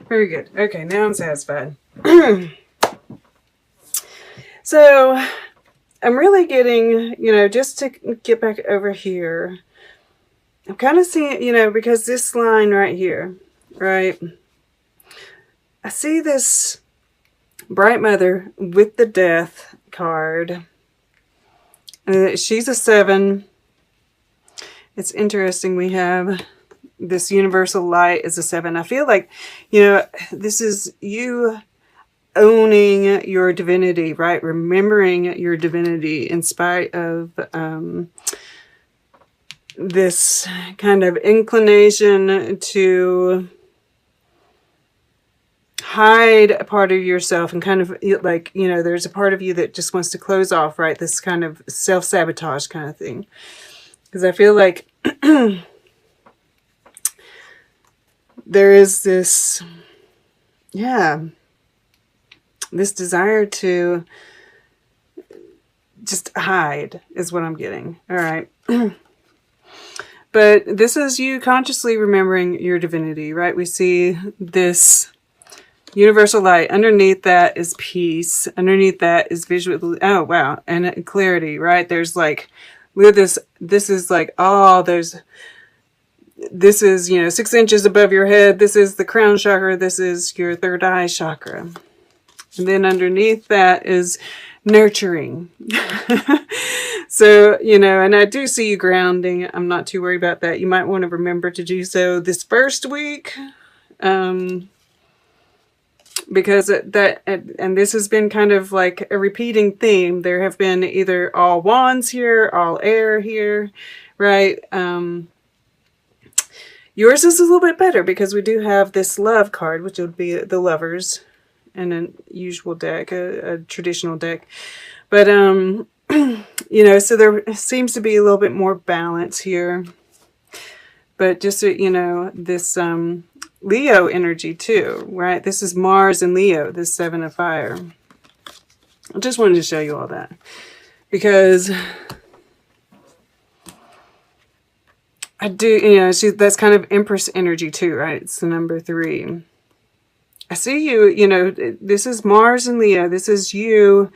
Very good. Okay, now I'm satisfied. So I'm really getting, just to get back over here, I'm kind of seeing, because this line right here, right? I see this bright mother with the death card. She's a 7. It's interesting. We have this universal light as a 7. I feel like, this is you owning your divinity, right? Remembering your divinity in spite of this kind of inclination to hide a part of yourself and kind of like, there's a part of you that just wants to close off, right? This kind of self-sabotage kind of thing. Because I feel like there is this, this desire to just hide is what I'm getting. All right. But this is you consciously remembering your divinity, right? We see this universal light. Underneath that is peace. Underneath that is visual. Oh, wow. And clarity, right? There's like, look at this. This is like, this is, 6 inches above your head. This is the crown chakra. This is your third eye chakra. And then underneath that is nurturing. So, and I do see you grounding. I'm not too worried about that. You might want to remember to do so this first week. Because and this has been kind of like a repeating theme. There have been either all wands here, all air here, right? Yours is a little bit better because we do have this love card, which would be the lovers in a usual deck, a traditional deck. But, so there seems to be a little bit more balance here. But just, this Leo energy too, right? This is Mars and Leo, this 7 of fire. I just wanted to show you all that. Because I do, that's kind of Empress energy too, right? It's the number 3. I see you, this is Mars and Leo. This is you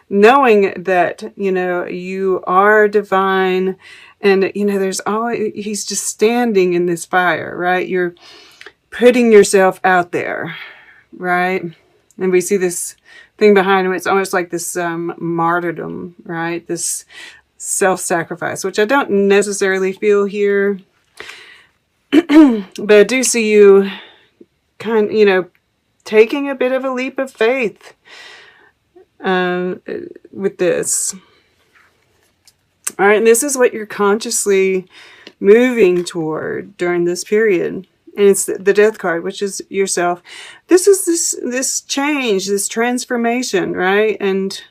knowing that, you are divine. And, there's always, he's just standing in this fire, right? You're putting yourself out there, right? And we see this thing behind him. It's almost like this martyrdom, right? This self-sacrifice, which I don't necessarily feel here. But I do see you taking a bit of a leap of faith with this. All right, and this is what you're consciously moving toward during this period. And it's the death card, which is yourself. This is this change, this transformation, right? And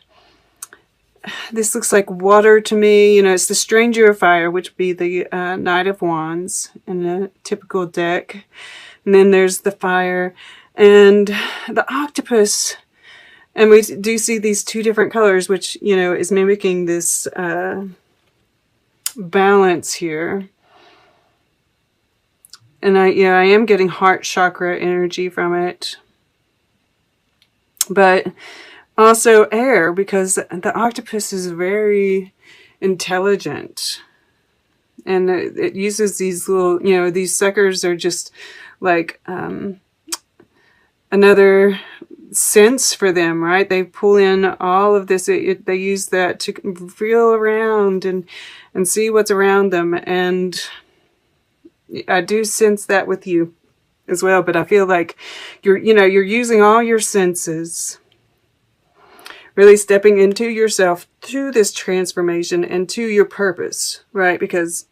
this looks like water to me. It's the stranger of fire, which would be the Knight of Wands in a typical deck. And then there's the fire and the octopus. And we do see these 2 different colors, which, is mimicking this balance here. And I am getting heart chakra energy from it. But also air, because the octopus is very intelligent. And it uses these little, these suckers are just like another sense for them, right? They pull in all of this. They use that to feel around and see what's around them. And I do sense that with you as well, but I feel like you're using all your senses, really stepping into yourself through this transformation and to your purpose, right? Because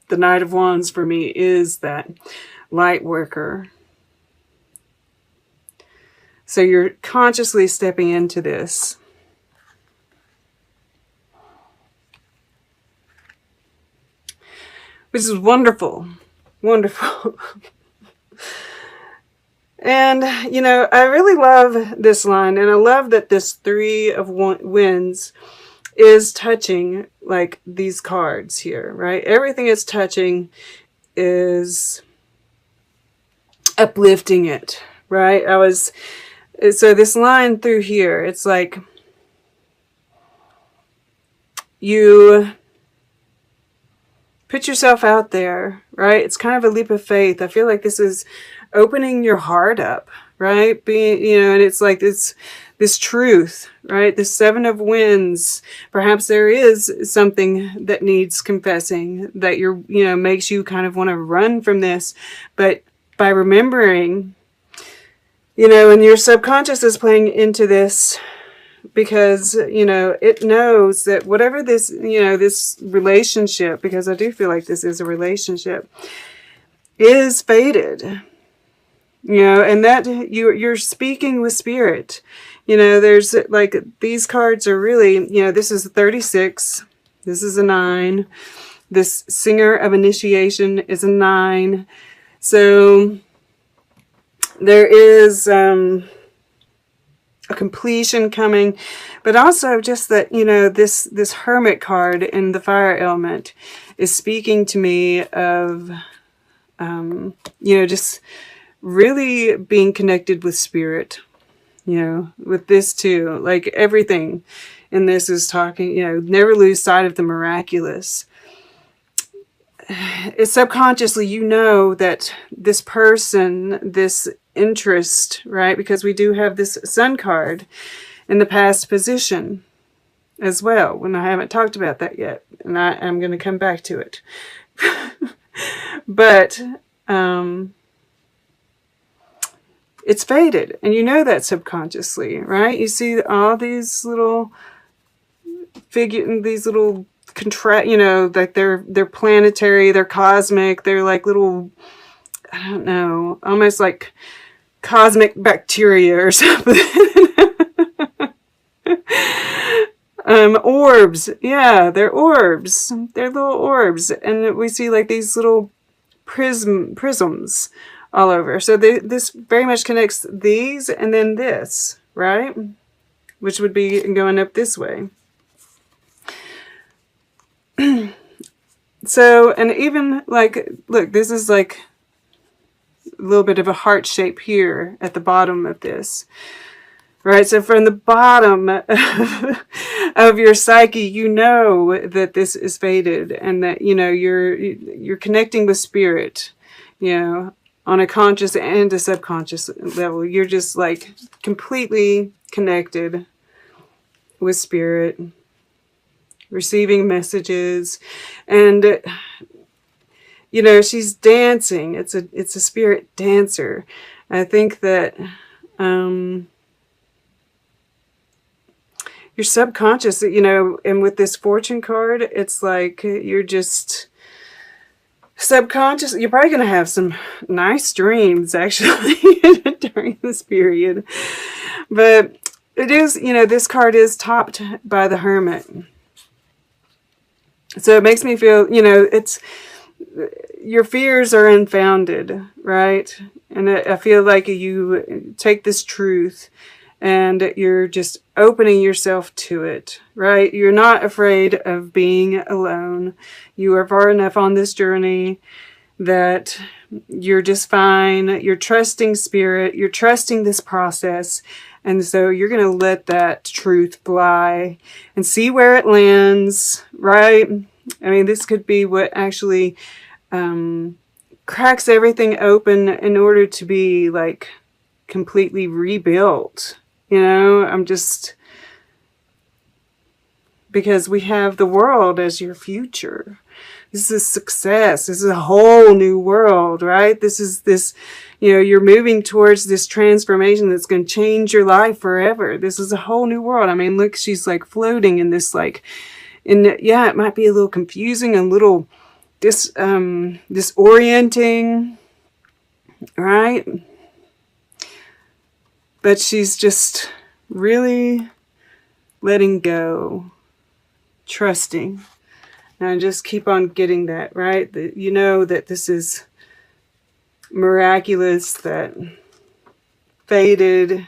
the Knight of Wands for me is that light worker. So you're consciously stepping into this. Which is wonderful. Wonderful. And, I really love this line. And I love that this 3 of Wands is touching, like, these cards here, right? Everything it's touching is uplifting it, right? So this line through here, it's like you put yourself out there, right? It's kind of a leap of faith. I feel like this is opening your heart up, right? Being, and it's like this truth, right? The Seven of Wands. Perhaps there is something that needs confessing that makes you kind of want to run from this. But by remembering, and your subconscious is playing into this, because it knows that whatever this this relationship, because I do feel like this is a relationship, is fated, and that you're speaking with spirit. There's like, these cards are really, this is a 36, this is a 9, this Singer of Initiation is a 9. So there is a completion coming, but also just that, this Hermit card in the fire element is speaking to me of, just really being connected with spirit, with this too. Like, everything in this is talking, never lose sight of the miraculous. It's subconsciously, that this person, this interest, right? Because we do have this Sun card in the past position as well, when I haven't talked about that yet, and I'm going to come back to it. But it's fated, and that subconsciously, right? You see all these little these little like they're planetary, they're cosmic, they're like little, I don't know, almost like cosmic bacteria or something. Orbs. Yeah, they're orbs. They're little orbs. And we see like these little prisms all over. So this very much connects these and then this, right? Which would be going up this way. So, and even like, look, this is like a little bit of a heart shape here at the bottom of this, right? So from the bottom of your psyche, that this is fated, and that, you're connecting with spirit, on a conscious and a subconscious level. You're just like completely connected with spirit, receiving messages, and she's dancing. It's a spirit dancer. I think that your subconscious, and with this Fortune card, it's like you're just subconscious. You're probably going to have some nice dreams actually during this period. But it is, this card is topped by the Hermit. So it makes me feel, it's, your fears are unfounded, right? And I feel like you take this truth and you're just opening yourself to it, right? You're not afraid of being alone. You are far enough on this journey that you're just fine. You're trusting spirit. You're trusting this process. And so you're going to let that truth fly and see where it lands, right? I mean, this could be what actually cracks everything open in order to be like completely rebuilt. I'm just, because we have the world as your future. This is success. This is a whole new world, right? This is this, you're moving towards this transformation that's going to change your life forever. This is a whole new world. I mean, look, she's like floating in this like, yeah, it might be a little confusing, a little disorienting, right? But she's just really letting go, trusting. And just keep on getting that, right? That that this is miraculous, that fated,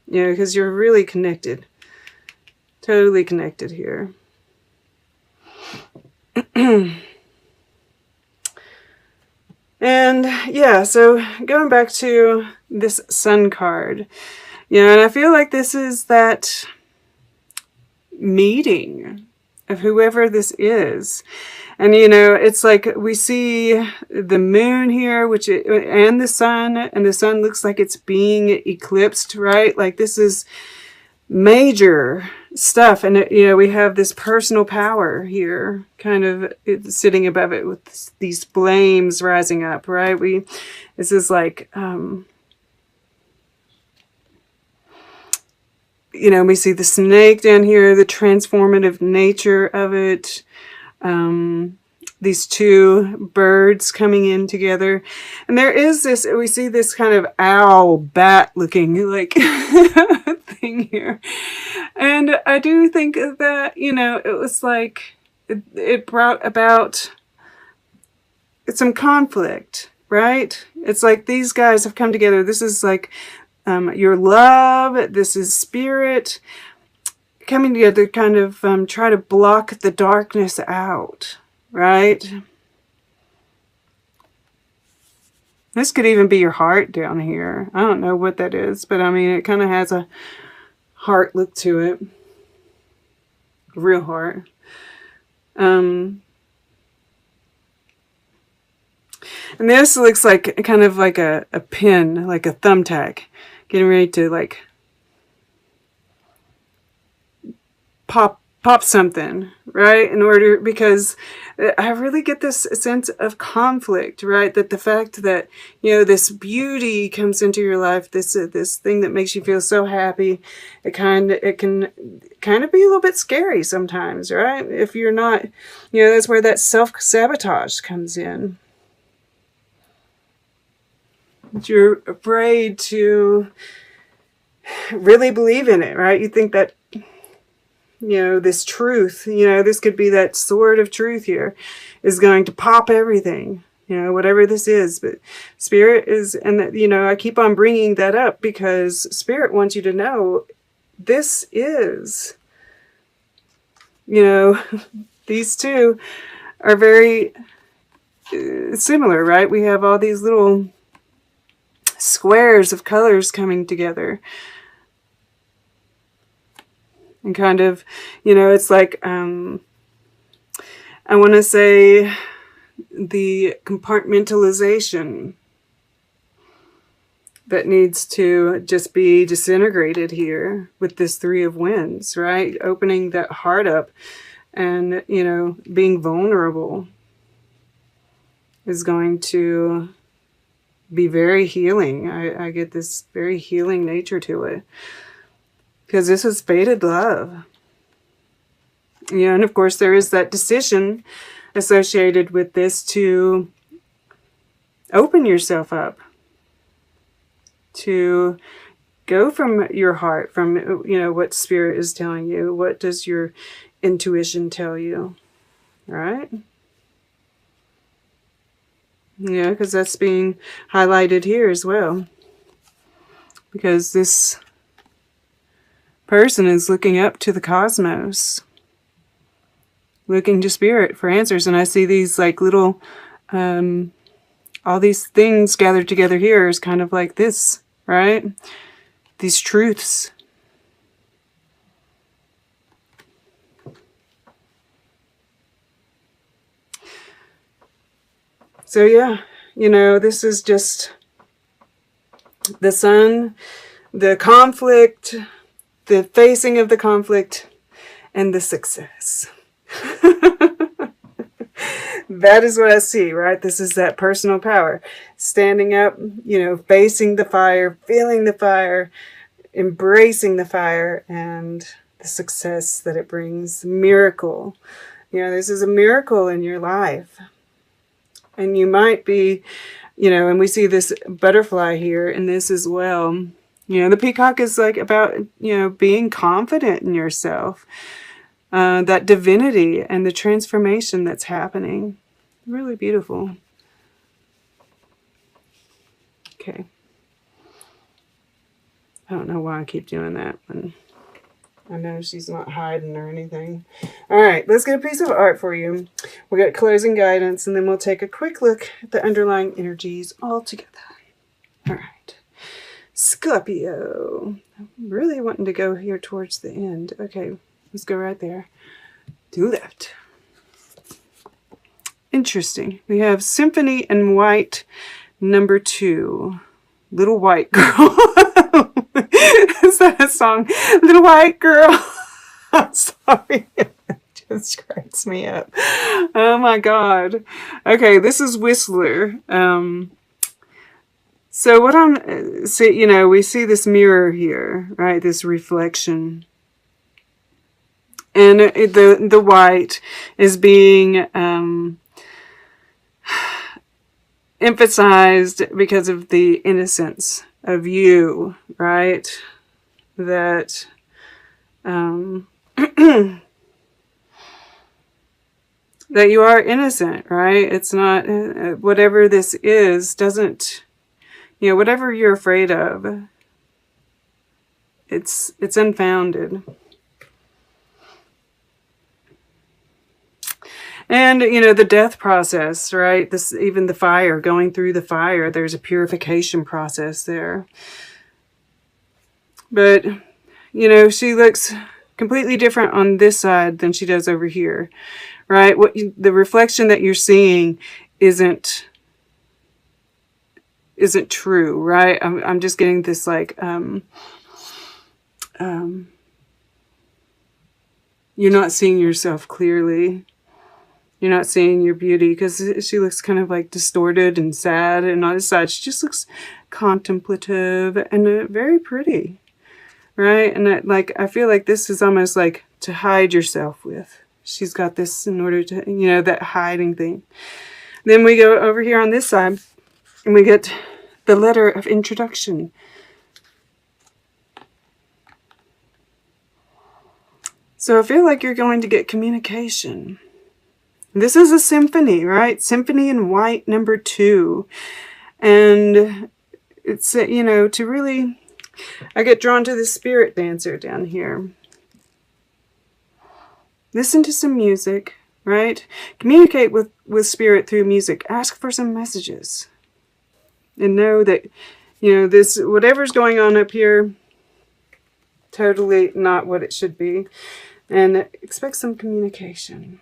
because you're really connected. Totally connected here. And And yeah, so going back to this Sun card, and I feel like this is that meeting of whoever this is. And it's like we see the moon here, and the sun looks like it's being eclipsed, right? Like this is major stuff. And we have this personal power here kind of sitting above it with these flames rising up, right? This is like we see the snake down here, the transformative nature of it. These two birds coming in together. And there is this, we see this kind of owl bat looking like thing here. And I do think that, it was like, it brought about some conflict, right? It's like these guys have come together. This is like your love, this is spirit coming together to kind of try to block the darkness out, right? This could even be your heart down here. I don't know what that is, but I mean, it kind of has a heart look to it. A real heart. And this looks like kind of like a pin, like a thumbtack, getting ready to like pop something, right? Because I really get this sense of conflict, right? That the fact that, this beauty comes into your life, this thing that makes you feel so happy, it can kind of be a little bit scary sometimes, right? If you're not, that's where that self-sabotage comes in. You're afraid to really believe in it, right? You think that, this truth, this could be that sword of truth here, is going to pop everything, whatever this is. But spirit is, and I keep on bringing that up because spirit wants you to know this is, these two are very similar, right? We have all these little squares of colors coming together. And kind of, it's like, I want to say the compartmentalization that needs to just be disintegrated here with this Three of Wands, right? Opening that heart up and, being vulnerable is going to be very healing. I get this very healing nature to it. Because this is fated love. And of course there is that decision associated with this to open yourself up. To go from your heart, from, what spirit is telling you. What does your intuition tell you? Right? Yeah, because that's being highlighted here as well. Because this person is looking up to the cosmos, looking to spirit for answers. And I see these like little, all these things gathered together here is kind of like this, right? These truths. So yeah, this is just the sun, the conflict, the facing of the conflict, and the success. That is what I see, right? This is that personal power. Standing up, facing the fire, feeling the fire, embracing the fire, and the success that it brings. Miracle. This is a miracle in your life. And you might be, and we see this butterfly here in this as well. The peacock is like about, being confident in yourself. That divinity and the transformation that's happening. Really beautiful. Okay. I don't know why I keep doing that. But I know she's not hiding or anything. All right, let's get a piece of art for you. We'll get closing guidance, and then we'll take a quick look at the underlying energies all together. All right. Scorpio. I'm really wanting to go here towards the end. Okay, let's go right there. Do that. Interesting. We have Symphony in White, number 2. Little White Girl. Is that a song? Little White Girl. I'm sorry. It just cracks me up. Oh my God. Okay, this is Whistler. So what I'm see, you know, we see this mirror here, right? This reflection. And the white is being emphasized because of the innocence of you, right? That that you are innocent, right? It's not whatever this is doesn't, you know, whatever you're afraid of, it's unfounded. And, you know, the death process, right? This, even the fire, going through the fire, there's a purification process there. But, you know, she looks completely different on this side than she does over here, right? The reflection that you're seeing isn't true, right? I'm just getting this like, you're not seeing yourself clearly. You're not seeing your beauty, because she looks kind of like distorted and sad, and on this side she just looks contemplative and very pretty, right? And I feel like this is almost like to hide yourself with. She's got this in order to, you know, that hiding thing. Then we go over here on this side and we get the letter of introduction. So I feel like you're going to get communication. This is a symphony, right? Symphony in White, number 2. And it's, you know, to really, I get drawn to the spirit dancer down here. Listen to some music, right? Communicate with spirit through music. Ask for some messages. And know that, you know, this, whatever's going on up here, totally not what it should be. And expect some communication.